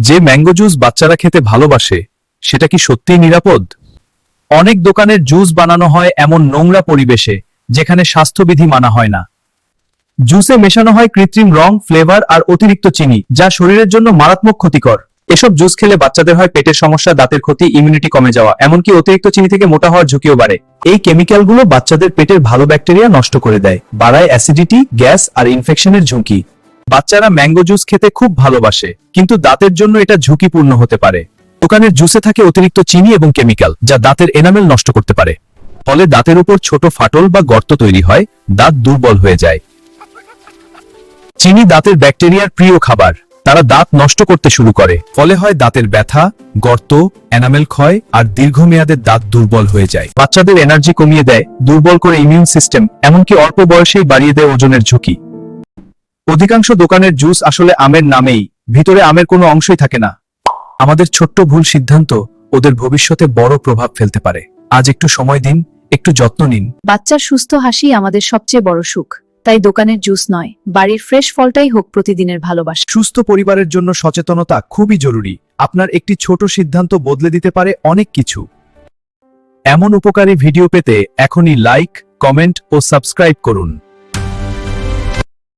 যে mango juice বাচ্চারা খেতে ভালোবাসে সেটা কি সত্যিই নিরাপদ? অনেক দোকানের জুস বানানো হয় এমন নোংরা পরিবেশে যেখানে স্বাস্থ্যবিধি মানা হয় না। জুসে মেশানো হয় কৃত্রিম রং, ফ্লেভার আর অতিরিক্ত চিনি, যা শরীরের জন্য মারাত্মক ক্ষতিকর। এসব জুস খেলে বাচ্চাদের হয় পেটের সমস্যা, দাঁতের ক্ষতি, ইমিউনিটি কমে যাওয়া, এমনকি অতিরিক্ত চিনি থেকে মোটা হওয়ার ঝুঁকিও বাড়ে। এই কেমিক্যালগুলো বাচ্চাদের পেটের ভালো ব্যাকটেরিয়া নষ্ট করে দেয়, বাড়ায় অ্যাসিডিটি, গ্যাস আর ইনফেকশনের ঝুঁকি। বাচ্চারা ম্যাঙ্গো জুস খেতে খুব ভালোবাসে, কিন্তু দাঁতের জন্য এটা ঝুঁকিপূর্ণ হতে পারে। দোকানের জুসে থাকে অতিরিক্ত চিনি এবং কেমিক্যাল, যা দাঁতের এনামেল নষ্ট করতে পারে। ফলে দাঁতের উপর ছোট ফাটল বা গর্ত তৈরি হয়, দাঁত দুর্বল হয়ে যায়। চিনি দাঁতের ব্যাকটেরিয়ার প্রিয় খাবার, তারা দাঁত নষ্ট করতে শুরু করে। ফলে হয় দাঁতের ব্যথা, গর্ত, এনামেল ক্ষয় আর দীর্ঘমেয়াদে দাঁত দুর্বল হয়ে যায়। বাচ্চাদের এনার্জি কমিয়ে দেয়, দুর্বল করে ইমিউন সিস্টেম, এমনকি অল্প বয়সেই বাড়িয়ে দেয় ওজনের ঝুঁকি। অধিকাংশ দোকানের জুস আসলে আমের নামেই, ভিতরে আমের কোনো অংশই থাকে না। আমাদের ছোট্ট ভুল সিদ্ধান্ত ওদের ভবিষ্যতে বড় প্রভাব ফেলতে পারে। আজ একটু সময় দিন, একটু যত্ন নিন। বাচ্চার সুস্থ হাসি আমাদের সবচেয়ে বড় সুখ। তাই দোকানের জুস নয়, বাড়ির ফ্রেশ ফলটাই হোক প্রতিদিনের ভালোবাসা। সুস্থ পরিবারের জন্য সচেতনতা খুবই জরুরি। আপনার একটি ছোট সিদ্ধান্ত বদলে দিতে পারে অনেক কিছু। এমন উপকারী ভিডিও পেতে এখনই লাইক, কমেন্ট ও সাবস্ক্রাইব করুন।